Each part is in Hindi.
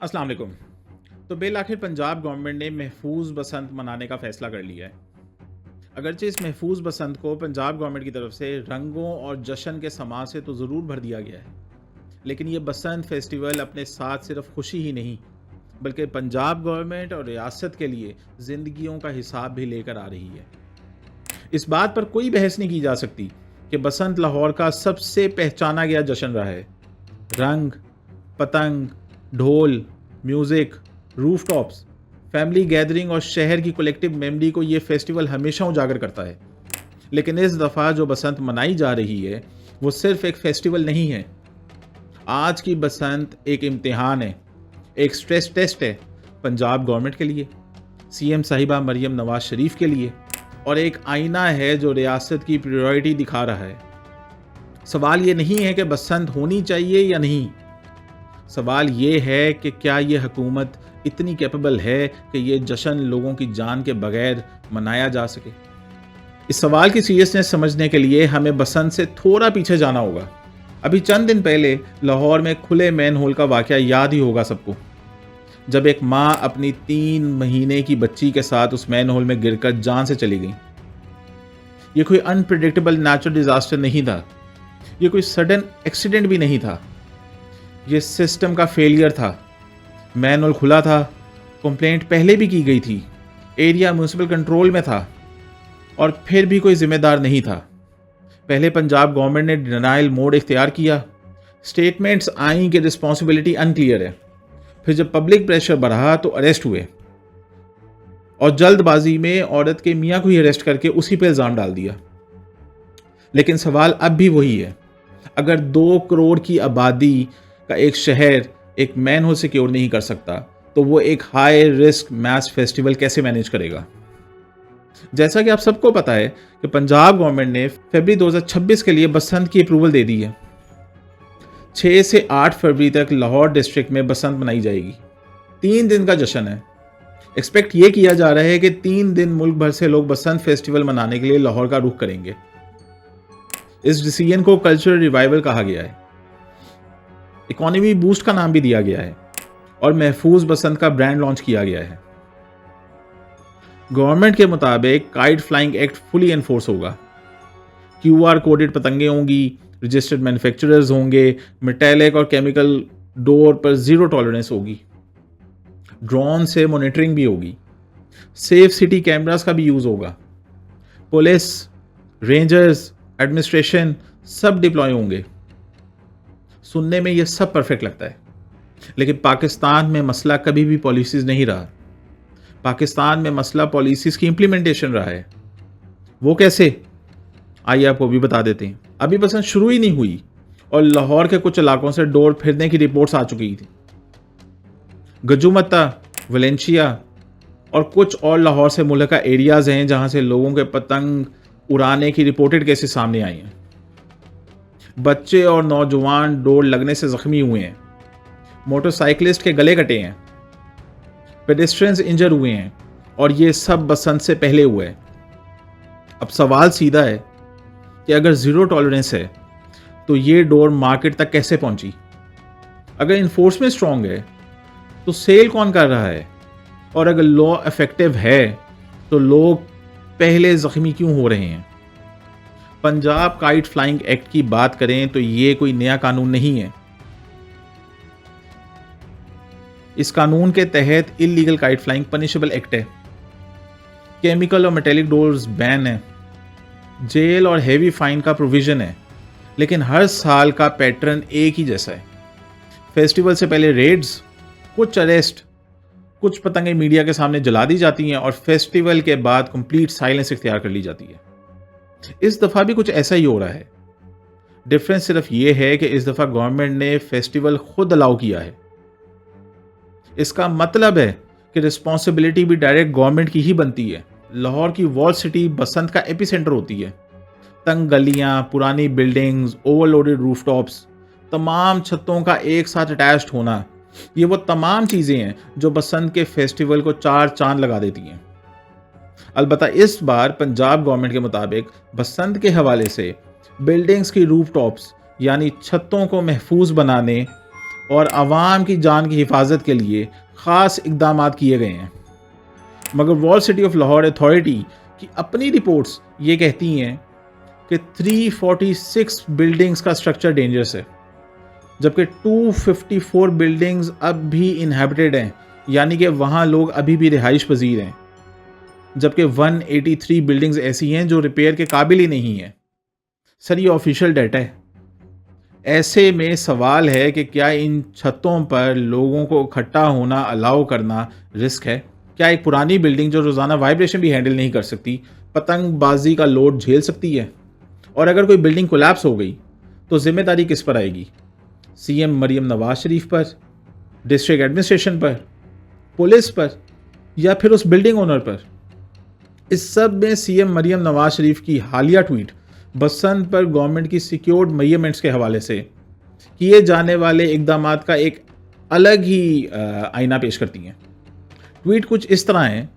अस्सलाम वालेकुम। तो बिल आखिर पंजाब गवर्नमेंट ने महफूज बसंत मनाने का फैसला कर लिया है। अगरचे इस महफूज बसंत को पंजाब गवर्नमेंट की तरफ से रंगों और जश्न के समा से तो ज़रूर भर दिया गया है, लेकिन ये बसंत फेस्टिवल अपने साथ सिर्फ खुशी ही नहीं, बल्कि पंजाब गवर्नमेंट और रियासत के लिए ज़िंदगियों का हिसाब भी लेकर आ रही है। इस बात पर कोई बहस नहीं की जा सकती कि बसंत लाहौर का सबसे पहचाना गया जश्न रहा है। रंग, पतंग, ढोल, म्यूज़िक, रूफटॉप्स, फैमिली गैदरिंग और शहर की कलेक्टिव मेमोरी को ये फेस्टिवल हमेशा उजागर करता है। लेकिन इस दफ़ा जो बसंत मनाई जा रही है, वो सिर्फ एक फेस्टिवल नहीं है। आज की बसंत एक इम्तिहान है, एक स्ट्रेस टेस्ट है पंजाब गवर्नमेंट के लिए, सीएम साहिबा मरियम नवाज शरीफ के लिए, और एक आईना है जो रियासत की प्रायोरिटी दिखा रहा है। सवाल ये नहीं है कि बसंत होनी चाहिए या नहीं, सवाल ये है कि क्या ये हुकूमत इतनी कैपेबल है कि ये जश्न लोगों की जान के बगैर मनाया जा सके। इस सवाल की सीरियसनेस समझने के लिए हमें बसंत से थोड़ा पीछे जाना होगा। अभी चंद दिन पहले लाहौर में खुले मैन होल का वाकया याद ही होगा सबको, जब एक माँ अपनी 3 महीने की बच्ची के साथ उस मैन होल में गिरकर जान से चली गई। ये कोई अनप्रिडिक्टेबल नेचुरल डिजास्टर नहीं था, ये कोई सडन एक्सीडेंट भी नहीं था, ये सिस्टम का फेलियर था। मैनुअल खुला था, कंप्लेंट पहले भी की गई थी, एरिया म्यूनिसिपल कंट्रोल में था, और फिर भी कोई जिम्मेदार नहीं था। पहले पंजाब गवर्नमेंट ने डिनाइल मोड इख्तियार किया, स्टेटमेंट्स आई कि रिस्पॉन्सिबिलिटी अनक्लियर है। फिर जब पब्लिक प्रेशर बढ़ा तो अरेस्ट हुए, और जल्दबाजी में औरत के मियाँ को ही अरेस्ट करके उसी पर इल्ज़ाम डाल दिया। लेकिन सवाल अब भी वही है, अगर 2 करोड़ की आबादी का एक शहर एक मैन होल सिक्योर नहीं कर सकता, तो वो एक हाई रिस्क मैस फेस्टिवल कैसे मैनेज करेगा। जैसा कि आप सबको पता है कि पंजाब गवर्नमेंट ने फरवरी 2026 के लिए बसंत की अप्रूवल दे दी है। 6 से 8 फरवरी तक लाहौर डिस्ट्रिक्ट में बसंत मनाई जाएगी। 3 दिन का जश्न है। एक्सपेक्ट ये किया जा रहा है कि 3 दिन मुल्क भर से लोग बसंत फेस्टिवल मनाने के लिए लाहौर का रुख करेंगे। इस डिसीजन को कल्चरल रिवाइवल कहा गया है, इकोनॉमी बूस्ट का नाम भी दिया गया है, और महफूज बसंत का ब्रांड लॉन्च किया गया है। गवर्नमेंट के मुताबिक kite flying act fully enforce होगा। QR कोडेड पतंगे होंगी, रजिस्टर्ड मैन्युफैक्चरर्स होंगे, मेटेलिक और केमिकल डोर पर जीरो टॉलरेंस होगी, ड्रोन से मॉनिटरिंग भी होगी, सेफ सिटी कैमरास का भी यूज होगा, पुलिस, रेंजर्स, एडमिनिस्ट्रेशन सब डिप्लॉय होंगे। सुनने में ये सब परफेक्ट लगता है, लेकिन पाकिस्तान में मसला कभी भी पॉलिसीज नहीं रहा। पाकिस्तान में मसला पॉलिसीज की इंप्लीमेंटेशन रहा है। वो कैसे, आइए आपको भी बता देते हैं। अभी बसंत शुरू ही नहीं हुई और लाहौर के कुछ इलाकों से डोर फिरने की रिपोर्ट्स आ चुकी थी। गजुमत्ता, वलेंशिया और कुछ और लाहौर से मुल्का एरियाज हैं जहां से लोगों के पतंग उड़ाने की रिपोर्टेड केसेस सामने आई हैं। बच्चे और नौजवान डोर लगने से जख्मी हुए हैं, मोटरसाइकिलिस्ट के गले कटे हैं, पेडेस्ट्रियंस इंजर हुए हैं, और ये सब बसंत से पहले हुए हैं। अब सवाल सीधा है कि अगर जीरो टॉलरेंस है तो ये डोर मार्केट तक कैसे पहुंची। अगर इन्फोर्समेंट स्ट्रांग है तो सेल कौन कर रहा है, और अगर लॉ इफेक्टिव है तो लोग पहले जख्मी क्यों हो रहे हैं। पंजाब काइट फ्लाइंग एक्ट की बात करें तो ये कोई नया कानून नहीं है। इस कानून के तहत illegal kite flying punishable act है। केमिकल और मेटेलिक डोर्स बैन है, जेल और हेवी फाइन का प्रोविजन है, लेकिन हर साल का पैटर्न एक ही जैसा है। फेस्टिवल से पहले रेड्स, कुछ अरेस्ट, कुछ पतंगे मीडिया के सामने जला दी जाती हैं, और फेस्टिवल के बाद कंप्लीट साइलेंस इख्तियार कर ली जाती है। इस दफ़ा भी कुछ ऐसा ही हो रहा है। डिफरेंस सिर्फ ये है कि इस दफ़ा गवर्नमेंट ने फेस्टिवल खुद अलाउ किया है। इसका मतलब है कि रिस्पॉन्सिबिलिटी भी डायरेक्ट गवर्नमेंट की ही बनती है। लाहौर की वॉल सिटी बसंत का एपिसेंटर होती है। तंग गलियां, पुरानी बिल्डिंग्स, ओवरलोडेड रूफटॉप्स, तमाम छतों का एक साथ अटैच्ड होना, ये वो तमाम चीज़ें हैं जो बसंत के फेस्टिवल को 4 चांद लगा देती हैं। अलबत्ता इस बार पंजाब गवर्नमेंट के मुताबिक बसंत के हवाले से बिल्डिंग्स की रूफटॉप्स यानी छतों को महफूज बनाने और आवाम की जान की हिफाजत के लिए ख़ास इकदाम किए गए हैं। मगर wall city of Lahore authority की अपनी रिपोर्ट्स ये कहती हैं कि 346 बिल्डिंग्स का स्ट्रक्चर डेंजरस है, जबकि 254 बिल्डिंग्स अब भी इनहैबिटेड हैं, यानी कि वहाँ लोग अभी भी रिहाइश पजीर हैं, जबकि 183 बिल्डिंग्स ऐसी हैं जो रिपेयर के काबिल ही नहीं हैं। सर, ये ऑफिशियल डाटा है। ऐसे में सवाल है कि क्या इन छतों पर लोगों को इकट्ठा होना अलाउ करना रिस्क है? क्या एक पुरानी बिल्डिंग जो रोज़ाना वाइब्रेशन भी हैंडल नहीं कर सकती, पतंगबाजी का लोड झेल सकती है? और अगर कोई बिल्डिंग कोलैप्स हो गई तो जिम्मेदारी किस पर आएगी? सीएम मरियम नवाज शरीफ पर, डिस्ट्रिक्ट एडमिनिस्ट्रेशन पर, पुलिस पर, या फिर उस बिल्डिंग ओनर पर? इस सब में सीएम मरियम नवाज शरीफ की हालिया ट्वीट बसंत पर गवर्नमेंट की सिक्योर्ड मेजरमेंट्स के हवाले से किए जाने वाले इकदाम का एक अलग ही आईना पेश करती हैं। ट्वीट कुछ इस तरह है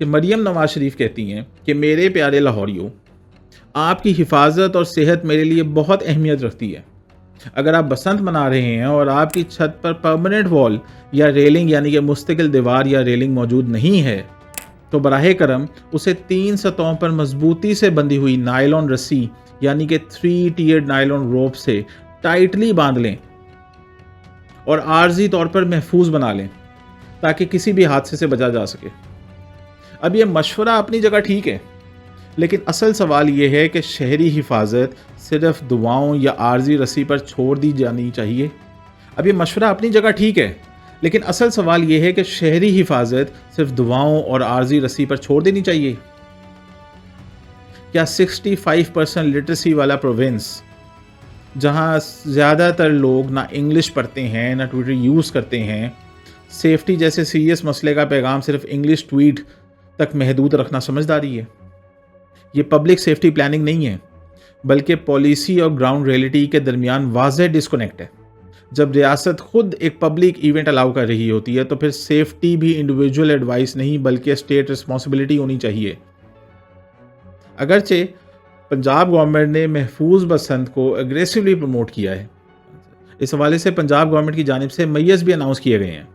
कि मरियम नवाज शरीफ कहती हैं कि मेरे प्यारे लाहौरियों, आपकी हिफाजत और सेहत मेरे लिए बहुत अहमियत रखती है। अगर आप बसंत मना रहे हैं और आपकी छत पर परमानेंट वॉल या रेलिंग यानी कि मुस्तकिल दीवार या रेलिंग मौजूद नहीं है तो बराह करम उसे 3 सतहों पर मजबूती से बंधी हुई नायलॉन रस्सी यानी कि 3 टियर्ड नायलॉन रोप से टाइटली बांध लें और आर्जी तौर पर महफूज बना लें ताकि किसी भी हादसे से बचा जा सके। अब यह मशवरा अपनी जगह ठीक है, लेकिन असल सवाल यह है कि शहरी हिफाजत सिर्फ दुआओं या आर्जी रस्सी पर छोड़ दी जानी चाहिए। अब यह मशवरा अपनी जगह ठीक है, लेकिन असल सवाल यह है कि शहरी हिफाजत सिर्फ दुआओं और आर्जी रस्सी पर छोड़ देनी चाहिए। क्या 65% लिटरेसी वाला प्रोविंस, जहां ज़्यादातर लोग ना इंग्लिश पढ़ते हैं ना ट्विटर यूज़ करते हैं, सेफ्टी जैसे सीरियस मसले का पैगाम सिर्फ इंग्लिश ट्वीट तक महदूद रखना समझदारी है? ये पब्लिक सेफ्टी प्लानिंग नहीं है, बल्कि पॉलिसी और ग्राउंड रियलिटी के दरमियान वाज़ेह डिस्कनेक्ट है। जब रियासत खुद एक पब्लिक इवेंट अलाउ कर रही होती है तो फिर सेफ्टी भी इंडिविजुअल एडवाइस नहीं बल्कि स्टेट रिस्पॉन्सिबिलिटी होनी चाहिए। अगरचे पंजाब गवर्नमेंट ने महफूज बसंत को एग्रेसिवली प्रमोट किया है, इस हवाले से पंजाब गवर्नमेंट की जानिब से मैयर्स भी अनाउंस किए गए हैं।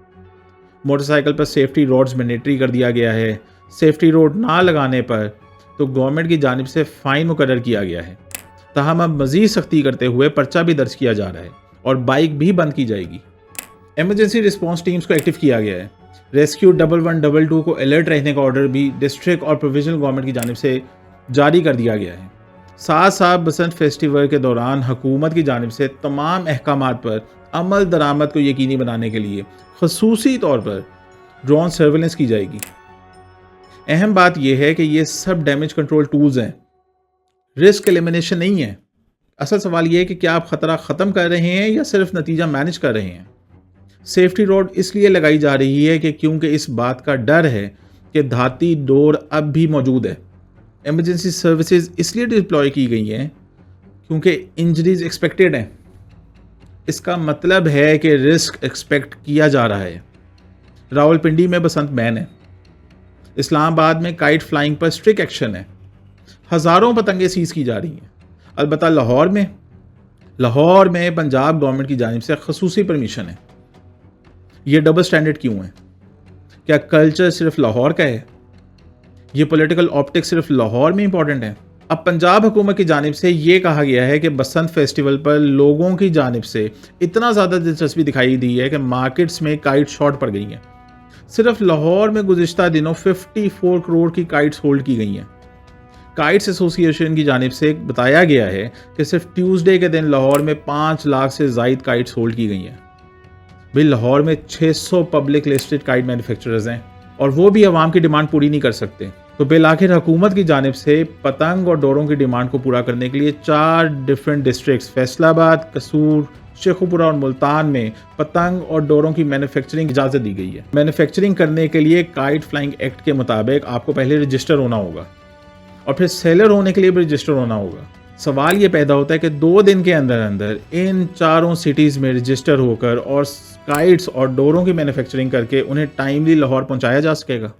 मोटरसाइकिल पर सेफ्टी रोड्स मैंडेटरी कर दिया गया है। सेफ्टी रोड ना लगाने पर तो गवर्नमेंट की जानिब से फ़ाइन मुकर्रर किया गया है। ताहम अब मज़ीद सख्ती करते हुए पर्चा भी दर्ज किया जा रहा है और बाइक भी बंद की जाएगी। एमरजेंसी रिस्पांस टीम्स को एक्टिव किया गया है। रेस्क्यू 1112 को अलर्ट रहने का ऑर्डर भी डिस्ट्रिक्ट और प्रोविजनल गवर्नमेंट की जानिब से जारी कर दिया गया है। साथ साथ बसंत फेस्टिवल के दौरान हुकूमत की जानिब से तमाम अहकामात पर अमल दरामद को यकीनी बनाने के लिए खसूसी तौर पर ड्रोन सर्वेलेंस की जाएगी। अहम बात यह है कि ये सब डैमेज कंट्रोल टूल्स हैं, रिस्क एलिमिनेशन नहीं है। असल सवाल यह है कि क्या आप ख़तरा ख़त्म कर रहे हैं या सिर्फ नतीजा मैनेज कर रहे हैं। सेफ्टी रोड इसलिए लगाई जा रही है कि क्योंकि इस बात का डर है कि धाती डोर अब भी मौजूद है। एमरजेंसी सर्विसेज इसलिए डिप्लॉय की गई हैं क्योंकि इंजरीज एक्सपेक्टेड हैं। इसका मतलब है कि रिस्क एक्सपेक्ट किया जा रहा है। रावलपिंडी में बसंत बैन है। इस्लामाबाद में काइट फ्लाइंग पर स्ट्रिक्ट एक्शन है। हज़ारों पतंगें सीज की जा रही हैं। अलबत्ता लाहौर में पंजाब गवर्नमेंट की जानिब से खसूसी परमिशन है। ये डबल स्टैंडर्ड क्यों है? क्या कल्चर सिर्फ लाहौर का है? ये पॉलिटिकल ऑप्टिक्स सिर्फ लाहौर में इंपॉर्टेंट है? अब पंजाब हुकूमत की जानिब से ये कहा गया है कि बसंत फेस्टिवल पर लोगों की जानिब से इतना ज़्यादा दिलचस्पी दिखाई दी है कि मार्केट्स में काइट शॉर्ट पड़ गई हैं। सिर्फ लाहौर में गुज़िश्ता दिनों 54 करोड़ की काइट्स होल्ड की गई हैं। काइट्स एसोसिएशन की जानिब से बताया गया है कि सिर्फ ट्यूसडे के दिन लाहौर में 5 लाख से ज़ायद काइट्स होल्ड की गई हैं। भाई, लाहौर में 600 पब्लिक लिस्टेड काइट मैन्युफैक्चरर्स हैं और वो भी आवाम की डिमांड पूरी नहीं कर सकते। तो बिलाखिर हुकूमत की जानिब से पतंग और डोरों की डिमांड को पूरा करने के लिए 4 डिफरेंट डिस्ट्रिक्ट्स फैसलाबाद, कसूर, शेखुपुरा और मुल्तान में पतंग और डोरों की मैन्युफैक्चरिंग इजाज़त दी गई है। मैन्युफैक्चरिंग करने के लिए काइट फ्लाइंग एक्ट के मुताबिक आपको पहले रजिस्टर होना होगा और फिर सेलर होने के लिए भी रजिस्टर होना होगा। सवाल ये पैदा होता है कि 2 दिन के अंदर अंदर इन चारों सिटीज़ में रजिस्टर होकर और काइट्स और डोरों की मैन्युफैक्चरिंग करके उन्हें टाइमली लाहौर पहुंचाया जा सकेगा?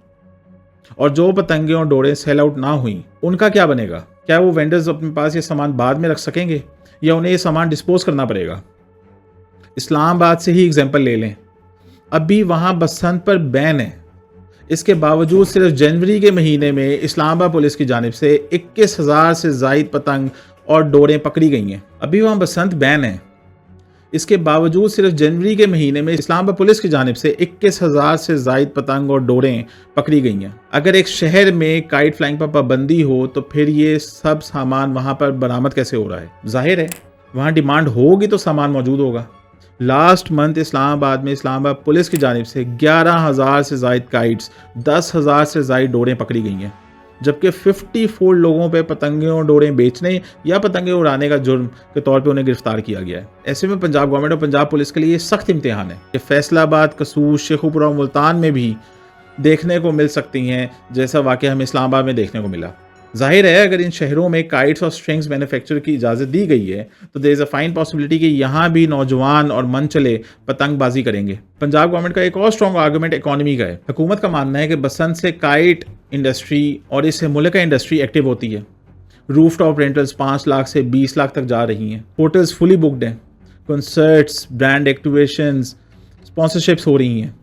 और जो पतंगे और डोरें सेल आउट ना हुई उनका क्या बनेगा? क्या वो वेंडर्स अपने पास ये सामान बाद में रख सकेंगे या उन्हें ये सामान डिस्पोज करना पड़ेगा? इस्लामाबाद से ही एग्जांपल ले लें, अभी वहाँ बसंत पर बैन है। इसके बावजूद सिर्फ जनवरी के महीने में इस्लामाबाद पुलिस की जानिब से 21,000 से ज़ायद पतंग और डोरें पकड़ी गई हैं। अभी वहाँ बसंत बैन है, इसके बावजूद सिर्फ जनवरी के महीने में इस्लामाबाद पुलिस की जानिब से 21,000 से ज़ायद पतंग और डोरें पकड़ी गई हैं। अगर एक शहर में काइट फ्लाइंग पर पाबंदी हो तो फिर ये सब सामान वहाँ पर बरामद कैसे हो रहा है? जाहिर है वहाँ डिमांड होगी तो सामान मौजूद होगा। लास्ट मंथ इस्लामाबाद में इस्लामाबाद पुलिस की जानिब से 11,000 से ज़ायद काइट्स, 10,000 से ज़ायद डोरें पकड़ी गई हैं, जबकि 54 लोगों पे पतंगे और डोरें बेचने या पतंगे उड़ाने का जुर्म के तौर पे उन्हें गिरफ्तार किया गया है। ऐसे में पंजाब गवर्नमेंट और पंजाब पुलिस के लिए सख्त इम्तिहान है कि फैसलाबाद, कसूर, शेखुपुरा और मुल्तान में भी देखने को मिल सकती हैं जैसा वाक़या हमें इस्लामाबाद में देखने को मिला। जाहिर है अगर इन शहरों में काइट्स और स्ट्रिंग्स मैन्युफैक्चर की इजाज़त दी गई है तो there is a fine possibility कि यहाँ भी नौजवान और मनचले पतंगबाजी करेंगे। पंजाब गवर्नमेंट का एक और स्ट्रॉन्ग आर्गूमेंट इकॉनमी का है। हुकूमत का मानना है कि बसंत से काइट इंडस्ट्री और इससे मुल्क का इंडस्ट्री एक्टिव होती है। रूफ टॉप रेंटल्स 5 लाख से 20 लाख तक जा रही हैं। होटल्स फुली बुकड हैं। कंसर्ट्स, ब्रांड एक्टिवेशंस, स्पॉन्सरशिप्स हो रही हैं।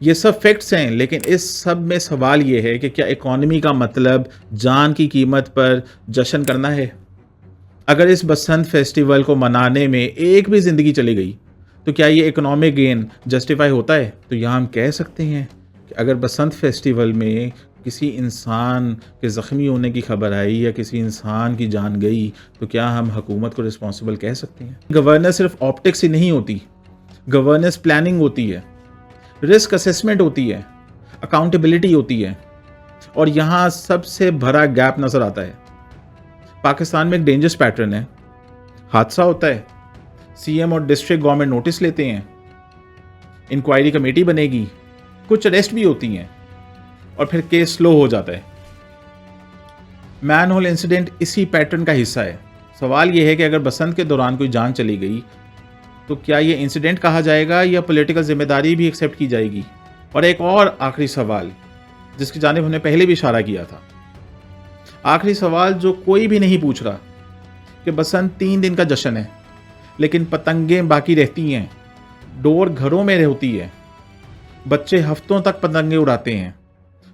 ये सब फैक्ट्स हैं, लेकिन इस सब में सवाल ये है कि क्या इकॉनमी का मतलब जान की कीमत पर जश्न करना है? अगर इस बसंत फेस्टिवल को मनाने में एक भी ज़िंदगी चली गई तो क्या ये इकोनॉमिक गेन जस्टिफाई होता है? तो यहाँ हम कह सकते हैं कि अगर बसंत फेस्टिवल में किसी इंसान के ज़ख्मी होने की खबर आई या किसी इंसान की जान गई तो क्या हम हुकूमत को रिस्पॉन्सिबल कह सकते हैं? गवर्नेंस सिर्फ ऑप्टिक्स ही नहीं होती, गवर्नेंस प्लानिंग होती है, रिस्क असेसमेंट होती है, अकाउंटेबिलिटी होती है, और यहाँ सबसे बड़ा गैप नज़र आता है। पाकिस्तान में एक डेंजरस पैटर्न है, हादसा होता है, सीएम और डिस्ट्रिक्ट गवर्नमेंट नोटिस लेते हैं, इंक्वायरी कमेटी बनेगी, कुछ अरेस्ट भी होती हैं और फिर केस स्लो हो जाता है। मैनहोल इंसिडेंट इसी पैटर्न का हिस्सा है। सवाल यह है कि अगर बसंत के दौरान कोई जान चली गई तो क्या ये इंसिडेंट कहा जाएगा या पॉलिटिकल जिम्मेदारी भी एक्सेप्ट की जाएगी? और एक और आखिरी सवाल जिसकी जानिब हमने पहले भी इशारा किया था, आखिरी सवाल जो कोई भी नहीं पूछ रहा कि बसंत 3 दिन का जश्न है लेकिन पतंगें बाकी रहती हैं, डोर घरों में होती है, बच्चे हफ्तों तक पतंगे उड़ाते हैं,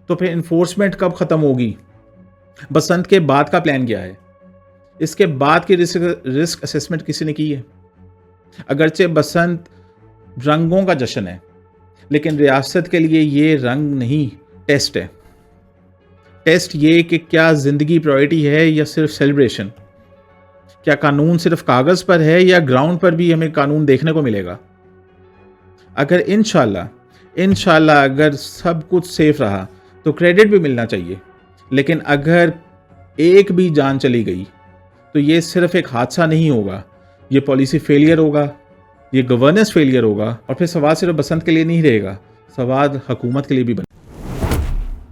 तो फिर इन्फोर्समेंट कब ख़त्म होगी? बसंत के बाद का प्लान क्या है? इसके बाद की रिस्क असेसमेंट किसी ने की है? अगरचे बसंत रंगों का जश्न है लेकिन रियासत के लिए ये रंग नहीं, टेस्ट है। टेस्ट ये कि क्या ज़िंदगी प्रायोरिटी है या सिर्फ सेलिब्रेशन? क्या कानून सिर्फ कागज़ पर है या ग्राउंड पर भी हमें कानून देखने को मिलेगा? अगर इंशाल्लाह अगर सब कुछ सेफ रहा तो क्रेडिट भी मिलना चाहिए, लेकिन अगर एक भी जान चली गई तो ये सिर्फ एक हादसा नहीं होगा, ये पॉलिसी फेलियर होगा, ये गवर्नेंस फेलियर होगा, और फिर सवाल सिर्फ बसंत के लिए नहीं रहेगा, सवाल हुकूमत के लिए भी